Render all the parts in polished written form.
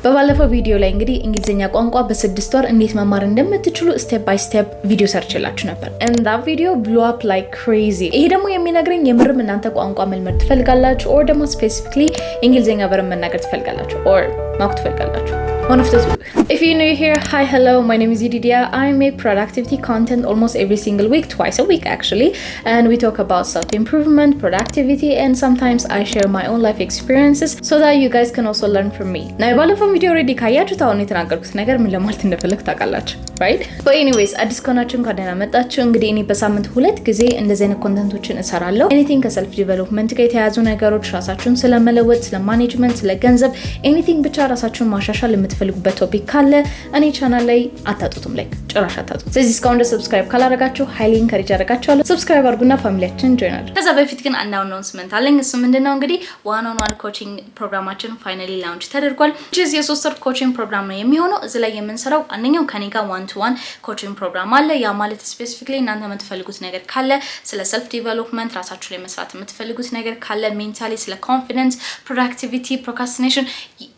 በባለፈው ቪዲዮ ላይ እንግዲህ እንግሊዘኛ ቋንቋ በ6 ወር እንዴት መማር እንደምትችሉ ስቴፕ ባይ ስቴፕ ቪዲዮ ሰርችላችሁ ነበር and that video blew up like crazy። ይሄ ደግሞ የሚነግረኝ የምርም እናንተ ቋንቋ መልመድ ትፈልጋላችሁ or ደግሞ specifically እንግሊዘኛ በደንብ መናገር ትፈልጋላችሁ or ማወቅ ትፈልጋላችሁ። One of the two. If you're new here, hi, hello, my name is Yedidia. I make productivity content almost every single week, twice a week actually, and we talk about self-improvement, productivity, and sometimes I share my own life experiences so that you guys can also learn from me. Now, ባለፈው ቪዲዮ ኦሬዲ ካያችሁት አሁን የተናገርኩት ነገር ምን ለማለት እንደፈለግ ታውቃላችሁ, right? But anyways, አዲስ ከሆናችሁ እንኳን ደህና መጣችሁ። እንግዲህ እኔ በሳምንት 2 ጊዜ እንደዚህ አይነት ኮንተንቶችን እሰራለሁ። ኤኒቲንግ ከሰልፍ ዲቨሎፕመንት ጋር የተያያዙ ነገሮች፣ ራሳችሁን ስለመለወጥ፣ ስለ ማኔጅመንት፣ ስለ ገንዘብ፣ ኤኒቲንግ ብቻ ራሳችሁን ማሻሻል የምትፈልጉበት ቶፒክ ካለ እኔ ቻናል ላይ አታጡትም፣ ላይክ ጭራሽ አታጡት። ስለዚህ እስካሁን ድረስ ሰብስክራይብ ካላደረጋችሁ ሃይሊ ኢንከሬጅ አደርጋችኋለሁ። ሰብስክራይብ አድርጉና ፋሚሊያችን ጆይን አድርጉ። ከዛ በፊት ግን አንድ አናውንስመንት አለኝ። እሱ ምንድነው እንግዲህ ዋን ኦን ዋን ኮቺንግ ፕሮግራማችን ፋይናሊ ላውንች ተደርጓል። ጂስ የ3 ወር ኮቺንግ ፕሮግራም ነው የሚሆነው። እዚህ ላይ የምንሰራው አንደኛው ከኔ ጋር ዋን ቱ ዋን ኮቺንግ ፕሮግራም አለ። ያ ማለት ስፔሲፊካሊ እናንተ የምትፈልጉት ነገር ካለ ስለ ሰልፍ ዲቨሎፕመንት ራሳችሁ ላይ መስራት የምትፈልጉት ነገር ካለ ሜንታሊ ስለ ኮንፊደንስ፣ ፕሮዳክቲቪቲ፣ ፕሮክራስቲኔሽን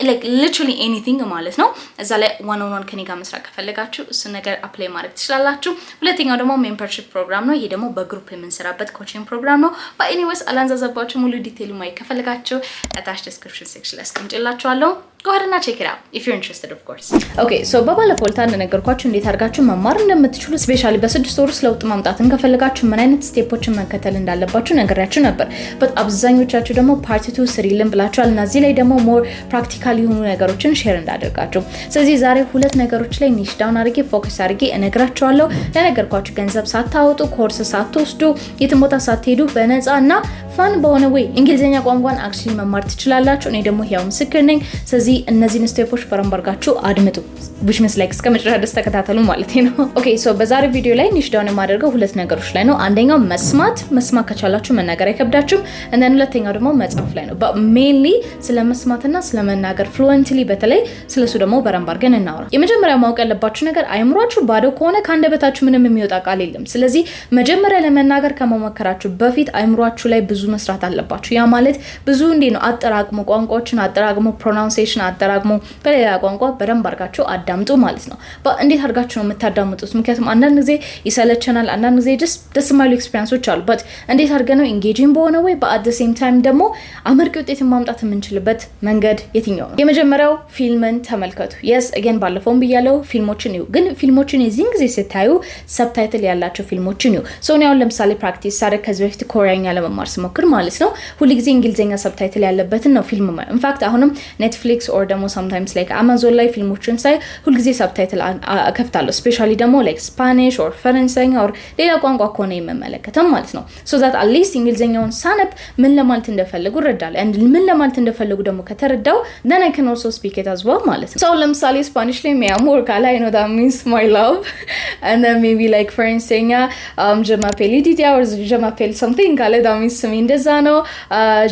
ላይክ ሊተራሊ ኤኒቲንግ ማለት ነው። እዛ ላይ ዋን ኦን ዋን ከኔ ጋር መስራት ከፈለጋችሁ እሱ ነገር አፕላይ ማድረግ ትችላላችሁ። ሁለተኛው ደግሞ ሜምበርሺፕ ፕሮግራም ነው። ይሄ ደግሞ በግሩፕ የምንሰራበት ኮቺንግ ፕሮግራም ነው። በኤኒዌይስ አላንዛዛባችሁ ሙሉ ዲቴይሉ ማየት ከፈለጋችሁ አታች ዲስክሪፕሽን ሴክሽን ላይ አስቀምጬላችኋለሁ። go ahead and check it out if you're interested of course. Okay, so በባለፈው እንደነገርኳችሁ እንዴት አድርጋችሁ መማር እንደምትችሉ ስፔሻሊ በ6 ወር ውስጥ ለውጥ ማምጣትን ከፈለጋችሁ ምን አይነት ስቴፖችን መከተል እንዳለባችሁ ነገራችሁ ነበር። but አብዛኞቻችሁ ደግሞ ፓርት 2 ስሪልን ብላችኋል እና እዚህ ላይ ደግሞ ሞር ፕራክቲካል የሆኑ ነገሮችን ሼር እንዳደርጋችሁ። ስለዚህ ዛሬ 2 ነገሮች ላይ ኒሽ ዳውን አድርጌ ፎከስ አድርጌ እነግራችኋለሁ። ለነገርኳችሁ ገንዘብ ሳታወጡ ኮርስ ሳትወስዱ የትም ቦታ ሳትሄዱ በነፃና ፋን በሆነ ወይ እንግሊዘኛ ቋንቋን አክቹሊ መማር ትችላላችሁ። እኔ ደግሞ ያው ምስክር ነኝ። ስለዚህ እነዚህን ስቴፖች በረምበርጋችሁ አድምጡ which means like እስከመጨረሻ ድረስ ተከታተሉ ማለት ነው። Okay, so በዛሬ ቪዲዮ ላይ ኒሽ ዳውን የማደርገው 2 ነገሮች ላይ ነው። አንደኛው መስማት ከቻላችሁ መናገር አይከብዳችሁም and then ሁለተኛው ደግሞ መጻፍ ላይ ነው። but mainly ስለ መስማትና ስለ መናገር fluently በተለይ ስለሱ ደግሞ በረምበርገን እናወራ። የመጀመሪያው ማወቅ ያለባችሁ ነገር አይምሯችሁ ባዶ ከሆነ ካንደበታችሁ ምንም የሚወጣ ቃል የለም። ስለዚህ መጀመሪያ ለመናገር ከመሞከራችሁ በፊት አይምሯችሁ ላይ ብዙ መስራት አለባችሁ። ያ ማለት ብዙ ነው አጠራቅሙ ቋንቋዎችን አጠራቅሙ pronunciation አጠራቅሙ በሌላ ቋንቋ በረምበርጋችሁ አዳምጡ ማለት ነው። እንዴት አድርጋችሁ ነው የምታዳምጡት? ምክንያቱም አንዳንድ ጊዜ ይሰለቸናል፣ አንዳንድ ጊዜ just ደስ የማይሉ ኤክስፒሪየንሶች አሉ። but እንዴት አድርገን ነው ኢንጌጂንግ በሆነ ወይ at the same time ደግሞ አመርቂ ውጤትን ማምጣት የምንችልበት መንገድ የትኛው ነው? የመጀመሪያው ፊልምን ተመልከቱ። yes again ባለፈውም ብያለሁ ፊልሞችን ይዩ። ግን ፊልሞችን የዚህን ጊዜ ስታዩ ሰብታይትል ያላቸው ፊልሞችን ይዩ። ሶ ነው ለምሳሌ ፕራክቲስ ሳደርግ ከዚህ በፊት ኮሪያኛ ለመማር ስሞክር ማለት ነው ሁሉ ጊዜ እንግሊዘኛ ሰብታይትል ያለበትን ነው ፊልም ማለት። in fact አሁንም ኔትፍሊክስ or ደግሞ sometimes like አማዞን ላይ ፊልሞችን ሳይ ሁሉ ጊዜ ሰብታይትል ከፍታለሁ። ስፔሻሊ ደግሞ like ስፓኒሽ or ፈረንሳይኛ or ሌላ ቋንቋ ከሆነ የምመለከተው ማለት ነው። so that at least እንግሊዘኛውን ሳነብ ምን ለማለት እንደፈለጉ እረዳለሁ and ምን ለማለት እንደፈለጉ ደግሞ ከተረዳው then I can also speak it as well ማለት ነው። so ለምሳሌ ስፓኒሽ ላይ mi amor ካለ I know that means my love and then maybe like ፈረንሳይኛ je m'appelle Yedidia or je m'appelle something ካለ that means ስሜ እንደዛ ነው።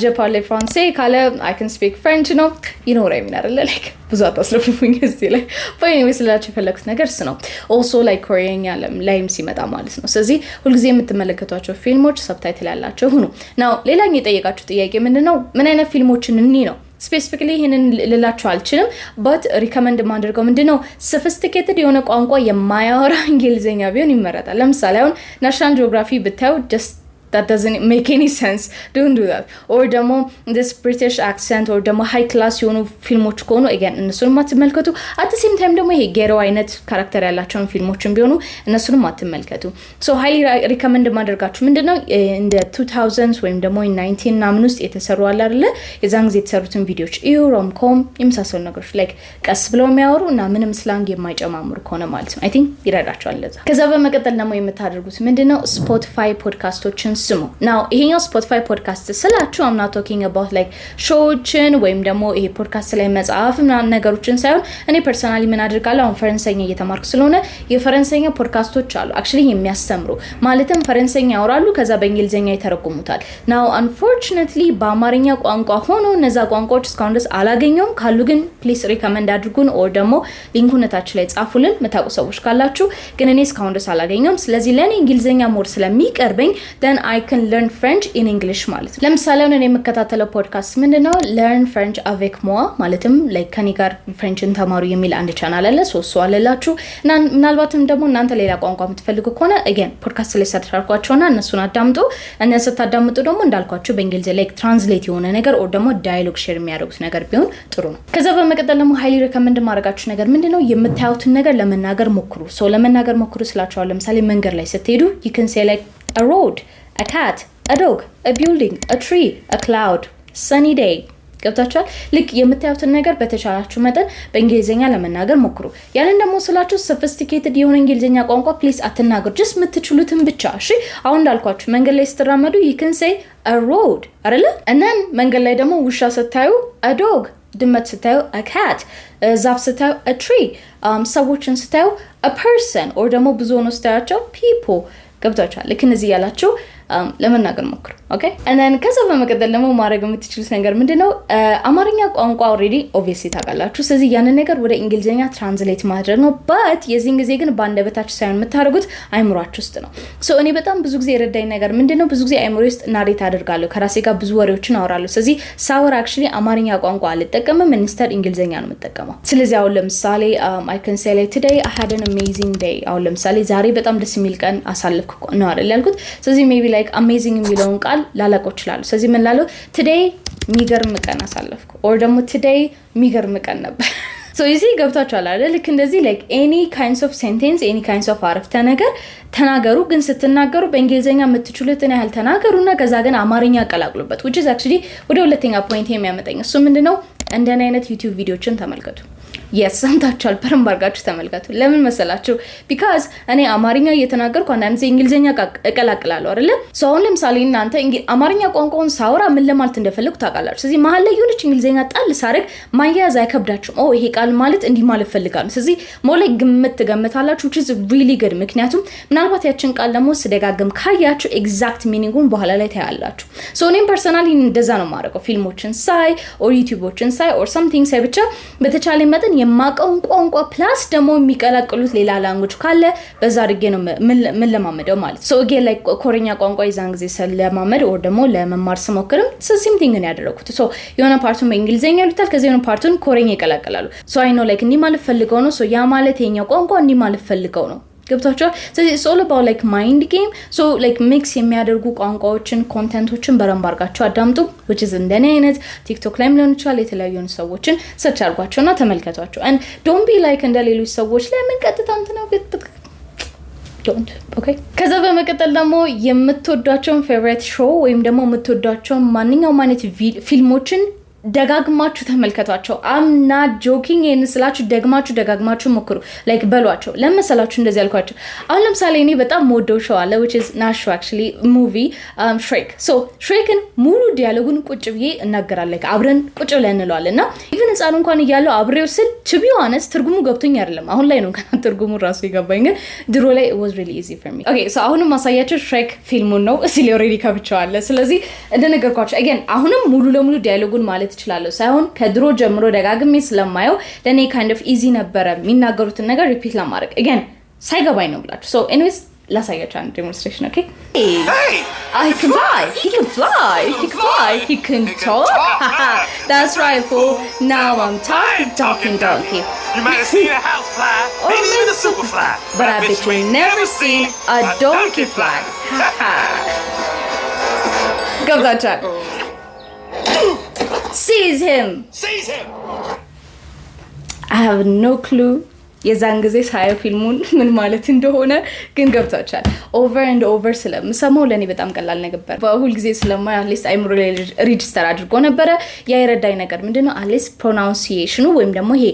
je parle français ካለ I can speak French ነው you know what I mean አይደለ like ብዙ አታስለፍፉኝ እዚህ ላይ but anyway ስላችሁ የፈለኩት ነገር እሱ ነው። also like ኮሪያኛ ላይም ሲመጣ ማለት ነው። ስለዚህ ሁልጊዜ የምትመለከቷቸው ፊልሞች ሰብታይትል ያላቸው ሁኑ። now ሌላኛው የጠየቃችሁ ጥያቄ ምንድነው ምን አይነት ፊልሞችን እንይ ነው። ስፔሲፊካሊ ይሄንን ልላችሁ አልችልም but ሪከመንድ ማድረገው ምንድነው ሶፊስቲኬትድ የሆነ ቋንቋ የማያወራ እንግሊዘኛ ቢሆን ይመረጣል። ለምሳሌ አሁን ናሽናል ጂኦግራፊ ብታዩ just that doesn't make any sense. Don't do that. Or ደግሞ this British accent or ደግሞ high class የሆኑ ፊልሞች ከሆኑ again እነሱንም አትመልከቱ። at the same time ደግሞ ይሄ ጌሮ አይነት ካራክተር ያላቸውን ፊልሞችን ቢሆኑ እነሱንም አትመልከቱ። so highly recommend ማድረጋችሁ ምንድነው እንደ 2000s ወይም ደግሞ 19 ምናምን ውስጥ የተሰሩ አለ አይደለ የዛን ጊዜ የተሰሩትን ቪዲዮዎች ሮምኮም የምሳሰሉ ነገሮች like ቀስ ብለው የሚያወሩ እና ምንም ስላንግ የማይጨማምሩ ከሆነ ማለት ነው I think ይረዳችኋል ለዛ። ከዛ በመቀጠል ደግሞ የምታደርጉት ምንድነው Spotify ፖድካስቶችን ስሙ። now ይሄኛው Spotify ፖድካስት ስላችሁ I'm not talking about like ሾዎችን ወይም ደግሞ ይሄ ፖድካስት ላይ መጽሐፍ እና ነገሮችን ሳይሆን እኔ ፐርሰናሊ ምን አድርጋለሁ አሁን ፈረንሳይኛ እየተማርኩ ስለሆነ የፈረንሳይኛ ፖድካስቶች አሉ actually የሚያስተምሩ ማለትም ፈረንሳይኛ ያወራሉ ከዛ በእንግሊዘኛ ይተረጉሙታል። now unfortunately በአማርኛ ቋንቋ ሆኖ እነዛ ቋንቋዎች እስካሁን ድረስ አላገኘውም። ካሉ ግን please recommend አድርጉን or ደግሞ ሊንኩን ታች ላይ ጻፉልን መታቁ ሰዎች ካላችሁ። ግን እኔ እስካሁን ድረስ አላገኘውም። ስለዚህ ለኔ እንግሊዘኛ ሞር ስለሚቀርበኝ then I can learn French in English ማለት ነው። ለምሳሌ አሁን እኔ የምከታተለው ፖድካስት ምንድነው learn French avec moi ማለትም like ከኔ ጋር ፍሬንችን ተማሩ የሚል አንድ ቻናል አለ። ሶስት አለላችሁ እና ምናልባትም ደግሞ እናንተ ሌላ ቋንቋ የምትፈልጉ ከሆነ again ፖድካስት ላይ ሰርቻችኋና እነሱን አዳምጡ። እነሱ ስታዳምጡ ደግሞ እንዳልኳችሁ በእንግሊዝኛ like translate የሆነ ነገር or ደግሞ ዳያሎግ ሼር የሚያደርጉት ነገር ቢሆን ጥሩ ነው። ከዛ በመቀጠል ደግሞ highly recommend ማድረጋችሁ ነገር ምንድነው የምታዩትን ነገር ለመናገር ሞክሩ። ሶ ለመናገር ሞክሩ ስላችሁ ለምሳሌ መንገድ ላይ ስትሄዱ you can say like a road, a cat, a dog, a building, a tree, a cloud, sunny day. ገብታችኋል? ልክ የምታዩትን ነገር በተቻላችሁ መጠን በእንግሊዘኛ ለመናገር ሞክሩ። ያንን ደግሞ ስላችሁ sophisticated የሆነ እንግሊዘኛ ቋንቋ ፕሊስ አትናገሩ። just የምትችሉትን ብቻ እሺ። አሁን እንዳልኳችሁ መንገድ ላይ ስትራመዱ you can say a road አይደለ? እና መንገድ ላይ ደግሞ ውሻ ስታዩ a dog፣ ድመት ስታዩ a cat፣ ዛፍ ስታዩ a tree፣ ሰዎችን ስታዩ a person or ደግሞ ብዙ ሆኖ ስታያቸው people። ገብታችኋል? ልክ እነዚህ ያላችሁ ለመናገር ሞክሩ። ኦኬ and then ከዛ በመቀጠል ደግሞ ማድረግ የምትችሉት ነገር ምንድነው አማርኛ ቋንቋ already obviously ታውቃላችሁ። ስለዚህ ያንን ነገር ወደ እንግሊዘኛ ትራንስሌት ማድረግ ነው። but የዚህን ጊዜ ግን ባንደበታችሁ ሳይሆን የምታደርጉት አይምሯችሁ ውስጥ ነው። ሶ እኔ በጣም ብዙ ጊዜ የረዳኝ ነገር ምንድነው ብዙ ጊዜ አይምሮ ውስጥ ናሬት አደርጋለሁ፣ ከራሴ ጋር ብዙ ወሬዎችን አወራለሁ። ስለዚህ ሳወር actually አማርኛ ቋንቋ አልጠቀምም፣ instead እንግሊዘኛ ነው የምጠቀመው። ስለዚህ አሁን ለምሳሌ I can say like today I had an amazing day። አሁን ለምሳሌ ዛሬ በጣም ደስ የሚል ቀን አሳልፍኩ ነው አይደል ያልኩት። ስለዚህ maybe like amazing የሚለውን ቃል ላላቆች ይችላል። ስለዚህ ምን ላለው today ሚገርም ቀን አሳለፍኩ or ደግሞ today ሚገርም ቀን ነበር። so you see ገብታችኋል አይደል? ልክ እንደዚህ like any kinds of sentence, any kinds of አረፍተ ነገር ተናገሩ። ግን ስትናገሩ በእንግሊዘኛ የምትችሉትን ያህል ተናገሩና ከዛ ግን አማርኛ ቀላቅሉበት። which is actually ወደ ሁለተኛ ፖይንት የሚያመጣኝ እሱ ምንድነው እንደኔ አይነት ዩቲዩብ ቪዲዮችን ተመልከቱ። yes ሰምታችኋል፣ በረም ባርጋችሁ ተመልከቱ። ለምን መሰላችሁ? because እኔ አማርኛ እየተናገርኩ አንዳንዴ እንግሊዘኛ እቀላቅላለሁ አይደል? so አሁን ለምሳሌ እናንተ አማርኛ ቋንቋውን ሳወራ ምን ለማለት እንደፈለኩ ታውቃላችሁ። ስለዚህ መሀል ላይ የሆነች እንግሊዘኛ ጣል ሳረግ ማያያዝ አይከብዳችሁም። ኦ ይሄ ቃል ማለት እንዲህ ማለት ፈልጋለሁ። ስለዚህ ሞላይ ግምት ትገምታላችሁ which is really good። ምክንያቱም ምናልባት ያችን ቃል ደግሞ ስደጋግም ካያችሁ ኤግዛክት ሚኒንጉን በኋላ ላይ ታያላችሁ። so እኔም ፐርሰናሊ እንደዛ ነው ማድረገው። ፊልሞችን ሳይ or ዩቲዩቦችን ሳይ or something ሳይ ብቻ በተቻለ መጠን የማቀውን ቋንቋ ፕላስ ደግሞ የሚቀላቅሉት ሌላ ላንጉጅ ካለ በዛ አድርጌ ነው ምን ለማመደው ማለት so again like ኮሪኛ ቋንቋ ይዛን ጊዜ ስለማመድ or ደግሞ ለመማር ስሞክርም same thing ነው ያደረኩት። so የሆነ ፓርቱን በእንግሊዘኛ ይሉታል፣ ከዛ የሆነ ፓርቱን ኮሪኛ ይቀላቅላሉ። so I know like እንዲህ ማለት ፈልገው ነው so ያ ማለት የኛ ቋንቋ እንዲህ ማለት ፈልገው ነው። ገብታችኋል? ስለዚህ it's all about like mind game. so like mix የሚያደርጉ ቋንቋዎችን ኮንቴንቶችን በረም ባርጋችሁ አዳምጡ which is እንደኔ አይነት ቲክቶክ ላይ ሊሆን ይችላል የተለያዩ ሰዎችን ሰርች አድርጓቸውና ተመልከቷቸው and don't be like እንደሌሎች ሰዎች ለምን ቀጥታ እንትና don't okay ከዛ በመቀጠል ደግሞ የምትወዷቸውን ፌቨሪት ሾው ወይም ደግሞ የምትወዷቸውን ማንኛውም አይነት ፊልሞችን ደጋግማችሁ ተመልከቷቸው። I'm not joking። ስላችሁ ደጋግማችሁ ሞክሩ like በሏቸው። ለምሳሌ እንደዚህ ያልኳችሁ አሁን ለምሳሌ እኔ በጣም ሞዶ ሾው አለ which is not show actually movie Shrek። so Shrekን ሙሉ ዲያሎጉን ቁጭ ብዬ እናገራለሁ like አብረን ቁጭ ብለን እንለዋለና even ህፃን እንኳን እያለው አብሬው ስል to be honest ትርጉሙ ገብቶኝ አይደለም አሁን ላይ ነው ከና ትርጉሙ ራሱ ይገባኝ ግን ድሮ ላይ it was really easy for me። okay so አሁንም ማሳያችሁ Shrek ፊልሙን ነው እዚህ ላይ already ከብቻለሁ። ስለዚህ እንደነገርኳችሁ again አሁንም ሙሉ ለሙሉ ዲያሎጉን ማለት ይችላልው ሳይሆን ከድሮ ጀምሮ ደጋግሜ ስለማየው ለኔ kind of easy ነበረ የሚናገሩትን ነገር ሪፒት ለማድረግ again ሳይገባኝ ነው ብላችሁ so anyways ላሳያችሁ አንድ ዴሞንስትሬሽን okay hey I can fly he can fly he can talk that's right fool now I'm talking donkey you might have seen a house fly maybe even a super fly but I bet you never seen a donkey fly go Chuck Seize him. I have no clue የዛን ጊዜ ሳየው ፊልሙን ምን ማለት እንደሆነ ግን ገብታችኋል። ኦቨር ኤንድ ኦቨር ስለምሰማው ለኔ በጣም ቀላል ነበር። በሁሉ ጊዜ ስለማይ አትሊስት አይምሮ ላይ ሬጂስተር አድርጎ ነበር። ያ የረዳኝ ነገር ምንድነው አትሊስት ፕሮናንሲዬሽኑ ወይም ደግሞ ይሄ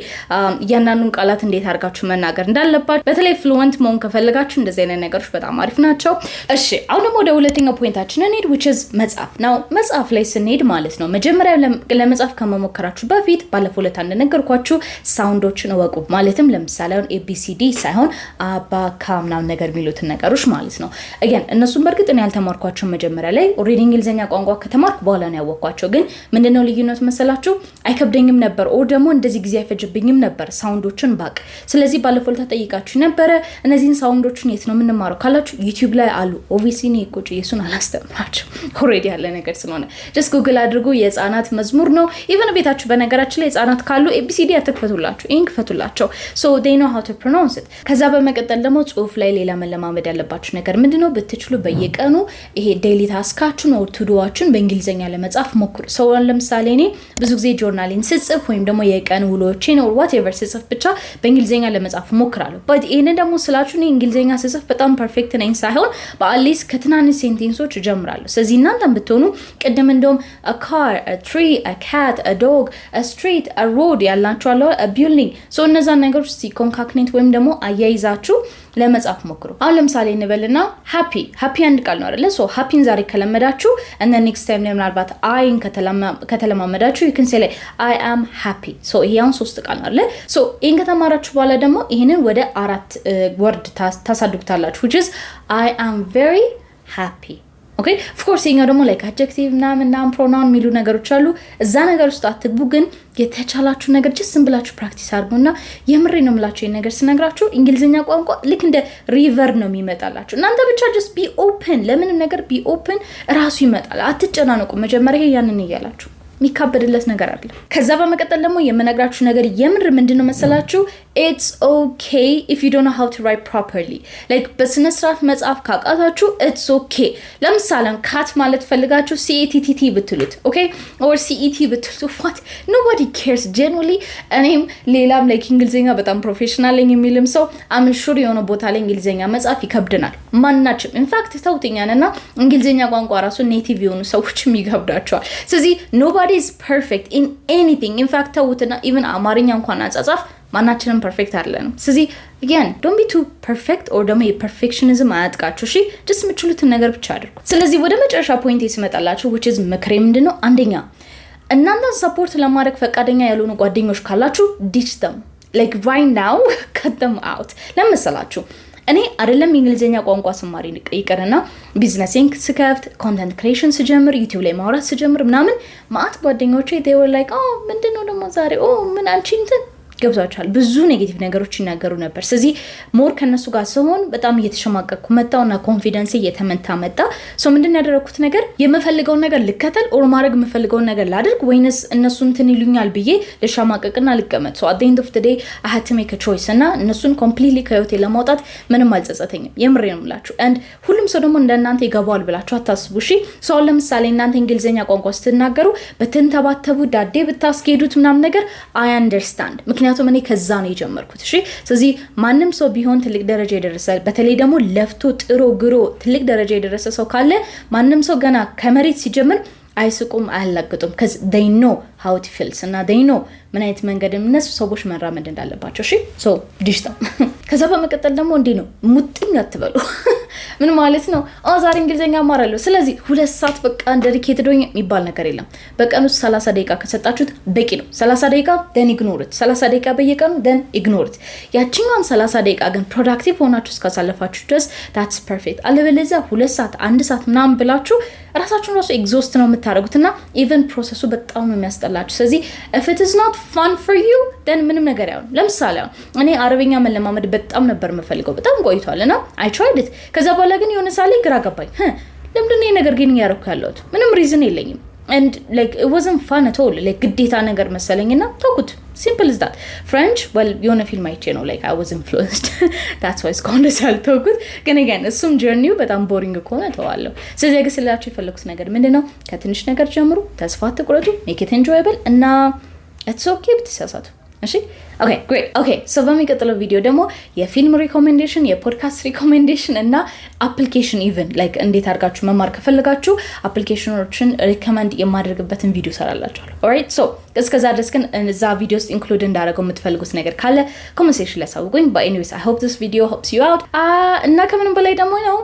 ያናኑን ቃላት እንዴት አድርጋችሁ መናገር እንዳለባችሁ በተለይ ፍሉዌንት መሆን ከፈለጋችሁ እንደዚህ አይነት ነገሮች በጣም አሪፍ ናቸው። እሺ አሁን ደግሞ ወደ ሁለተኛው ፖይንታችን እንሂድ which is መጽሐፍ ነው። መጽሐፍ ላይ ስንሄድ ማለት ነው መጀመሪያ ለመጽሐፍ ከመሞከራችሁ በፊት ባለፈው ዕለት እንደነገርኳችሁ ሳውንዶችን ወቁ ማለትም ለምሳሌ አሁን ABCD ሳይሆን አባካ ምናምን ነገር የሚሉትን ነገሮች ማለት ነው። again እነሱም በርግጥ እኔ ያልተማርኳቸው መጀመሪያ ላይ ኦሬዲ እንግሊዘኛ ቋንቋ ከተማርኩ በኋላ ነው ያወቅኳቸው። ግን ምንድነው ልዩነቱ መሰላችሁ? አይከብደኝም ነበር ኦር ደግሞ እንደዚህ ጊዜ አይፈጅብኝም ነበር ሳውንዶችን ባቅ። ስለዚህ ባለፈው ተጠይቃችሁ ነበር እነዚህን ሳውንዶችን የት ነው የምንማረው ካላችሁ YouTube ላይ አሉ። ኦቪስሊ ነው ቁጭ የሱን አላስተምራችሁ ኦሬዲ ያለ ነገር ስለሆነ just Google አድርጉ። የህፃናት መዝሙር ነው። ኢቭን ቤታችሁ በነገራችን ላይ ህፃናት ካሉ ABCD አትክፈቱላችሁ ክፈቱላቸው so they know how to pronounce it። ከዛ በመቀጠል ደግሞ ጽሁፍ ላይ ሌላ መለማመድ ያለባችሁ ነገር ምንድነው? ብትችሉ በየቀኑ ይሄ ዴይሊ ታስካችሁን ኦር ቱዶዋችሁን በእንግሊዘኛ ለመጻፍ ሞክሩ። ሰው ለምሳሌ እኔ ብዙ ጊዜ ጆርናሊን ስጽፍ ወይም ደግሞ የቀን ውሎቼን ኦር whatever ስጽፍ ብቻ በእንግሊዘኛ ለመጻፍ ሞክራለሁ። but ይሄን ደግሞ ስላችሁ እኔ እንግሊዘኛ ስጽፍ በጣም ፐርፌክት ነኝ ሳይሆን በአትሊስት ከትናንሽ ሴንቴንሶች ጀምራለሁ። ስለዚህ እናንተም ብትሆኑ ቅድም እንደውም a car, a tree, a cat, a dog, a street, a road ያላችሁ አለ a building so እነዛ ነገሮች ኮንካክኔት ወይም ደግሞ አያይዛችሁ ለመጻፍ ሞክሩ። አሁን ለምሳሌ እንበልና happy አንድ ቃል ነው አይደል? so happy ዛሬ ከለመዳችሁ and then next time ምናልባት አይን ከተለማመዳችሁ you can say like I am happy so ይሄን 3 ቃል ነው አይደል? so ይሄን ከተማራችሁ በኋላ ደግሞ ይሄንን ወደ 4 ወርድ ታሳድጉታላችሁ which is I am very happy okay of course ይሄኛው ደግሞ like adjective እና pronoun ሚሉ ነገሮች አሉ። እዛ ነገር ውስጥ አትግቡ። ግን የተቻላችሁ ነገር just ብላችሁ ፕራክቲስ አድርጉና የምሬ ነው የምላችሁ ይሄን ነገር ስነግራችሁ እንግሊዘኛ ቋንቋ ልክ እንደ ሪቨር ነው የሚመጣላችሁ። እናንተ ብቻ just be open ለምን ነገር be open ራሱ ይመጣል። አትጨናነቁ። መጀመሪያ ይሄ ያንን ይያላችሁ ሚካበድለት ነገር አይደለም። ከዛ በመቀጠል ደግሞ የምነግራችሁ ነገር የምር ምንድነው መሰላችሁ? it's okay if you don't know how to write properly like በስነ ስርዓት መጻፍ ካቃታችሁ it's okay። ለምሳሌ cat ማለት ፈልጋችሁ CATT ብትሉት okay or CET ብትሉት what nobody cares genuinely። እኔም ሌላም like እንግሊዘኛ በጣም ፕሮፌሽናል ነኝ የሚልም ሰው I'm sure የሆነ ቦታ ላይ እንግሊዘኛ መጻፍ ይከብደናል ማናችም። in fact ተውትኛና እንግሊዘኛ ቋንቋ ራሱ ኔቲቭ የሆኑ ሰዎችም ይከብዳቸዋል። ስለዚህ nobody is perfect in anything in fact ተውትና even አማርኛ እንኳን አጻጻፍ ማናችንም ፐርፌክት አይደለም። ስለዚህ again don't be too perfect or ደግሞ perfectionism አያጥቃችሁ። እሺ just የምትችሉትን ነገር ብቻ አድርጉ። ስለዚህ ወደ መጨረሻ ፖይንት ይስመጣላችሁ which is ምክሬ ምንድነው? አንደኛ እናንተን ሰፖርት ለማድረግ ፈቃደኛ ያልሆኑ ጓደኞች ካላችሁ ditch them like right now cut them out። ለምሳላችሁ እኔ አይደለም እንግሊዘኛ ቋንቋ ስማሪ ይቀርና ቢዝነሲንግ ስከፍት ኮንተንት ክሬሽን ስጀምር ዩቲዩብ ላይ ማውራት ስጀምር ምናምን ማአት ጓደኞቼ they were like ምንድነው ደግሞ ዛሬ ምን አንቺ እንትን ገብቷቸዋል ብዙ ኔጌቲቭ ነገሮች ይናገሩ ነበር። ስለዚህ ሞር ከነሱ ጋር ሲሆን በጣም እየተሸማቀቅኩ መጣውና ኮንፊደንስ እየተመታ መጣ። ሶ ምንድነው ያደረኩት ነገር የምፈልገው ነገር ልከተል ኦር ማድረግ የምፈልገው ነገር ላድርግ ወይንስ እነሱ እንትን ይሉኛል ብዬ ለሻማቀቅና ልቀመጥ። ሶ at the end of the day I had to make a choice እና እነሱን completely ከህይወቴ ለማውጣት ምንም አልጸጸተኝም። የምሬ ነው የምላችሁ። and ሁሉም ሰው ደግሞ እንደናንተ ይገባዋል ብላችሁ አታስቡ። እሺ ሶ ለምሳሌ እናንተ እንግሊዘኛ ቋንቋ ስትናገሩ በትንተባተቡ ዳዴ ብታስኬዱት ምናምን ነገር I understand ምክንያቱም እኔ ከዛ ነው የጀመርኩት። እሺ ስለዚህ ማንም ሰው ቢሆን ትልቅ ደረጃ የደረሰ በተለይ ደግሞ ለፍቶ ጥሮ ግሮ ትልቅ ደረጃ የደረሰ ሰው ካለ ማንም ሰው ገና ከመሬት ሲጀምር አይስቁም አያላግጡም cuz they know how it feels እና they know ምን አይነት መንገድ እነሱ ሰዎች መራመድ እንዳለባቸው። እሺ ሶ ዲጂታል ከዛ በመቀጠል ደግሞ እንዴ ነው ሙጥኝ አትበሉ። ምን ማለት ነው? ዛሬ እንግሊዘኛ አማራለሁ ስለዚህ 2 ሰዓት በቃ ዴዲኬትድ ሆኜ የሚባል ነገር የለም። በቀኑ 30 ደቂቃ ከሰጣችሁት በቂ ነው። 30 ደቂቃ then ignore it 30 ደቂቃ በየቀኑ then ignore it። ያቺኛውን 30 ደቂቃ ግን ፕሮዳክቲቭ ሆናችሁ እስካሳለፋችሁ ድረስ that's perfect። አለበለዚያ 2 ሰዓት 1 ሰዓት ምናምን ብላችሁ ራሳችሁን ራሱ ኤግዞስት ነው የምታደርጉትና ኢቭን ፕሮሰሱ በጣም ነው የሚያስጠላችሁ። ስለዚህ if it is not fun for you then ምንም ነገር ያው ለምሳሌ እኔ አረበኛ መለማመድ በጣም ነበር የምፈልገው በጣም ቆይቷልና I tried it ከዛ በኋላ ግን የሆነ ሳሌ ግራ ገባኝ። ለምንድን ነው ነገር ግን ያረኩ ያለሁት ምንም ሪዝን የለኝም and like it wasn't fun at all like ግዴታ ነገር መሰለኝና ተውኩት። simple as that. French well የሆነ ፊልም አይቼ ነው like I was influenced that's why it's called ሳልተውኩት ግን again እሱም ጆርኒው በጣም ቦሪንግ ከሆነ ተዋለሁ። ስለዚህ ግስላችሁ የፈለኩት ነገር ምንድነው? ከትንሽ ነገር ጀምሩ፣ ተስፋ አትቁረጡ፣ make it enjoyable እና it's okay ብትሳሳቱ። እሺ okay great okay so በሚቀጥለው ቪዲዮ ደግሞ የፊልም ሪኮሜንዴሽን የፖድካስት ሪኮሜንዴሽን እና አፕሊኬሽን ኢቭን like እንዴት አድርጋችሁ መማር ከፈለጋችሁ አፕሊኬሽኖችን ሪኮመንድ የማደርግበትን ቪዲዮ ሰራላችኋለሁ። alright so እስከዛ ድረስ ግን እዛ ቪዲዮ ውስጥ ኢንክሉድ እንዳደረገው የምትፈልጉት ነገር ካለ ኮሜንት ሴክሽን ላይ አሳውቁኝ። but anyways I hope this video helps you out እና ከምንም በላይ ደግሞ ነው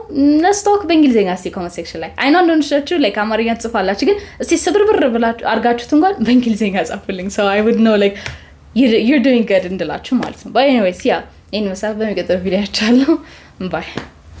let's talk በእንግሊዘኛ እስቲ ኮሜንት ሴክሽን ላይ I know እንደሆነችሁ like አማርኛ ጽፋላችሁ ግን እስቲ ስብርብር ብላችሁ አርጋችሁት እንኳን በእንግሊዘኛ ጻፉልኝ so I would know like you're doing good እንድላችሁ ማለት ነው። but anyways ያ ይሄን መሳብ በሚቀጥለው ቪዲዮ ያቻለው ባይ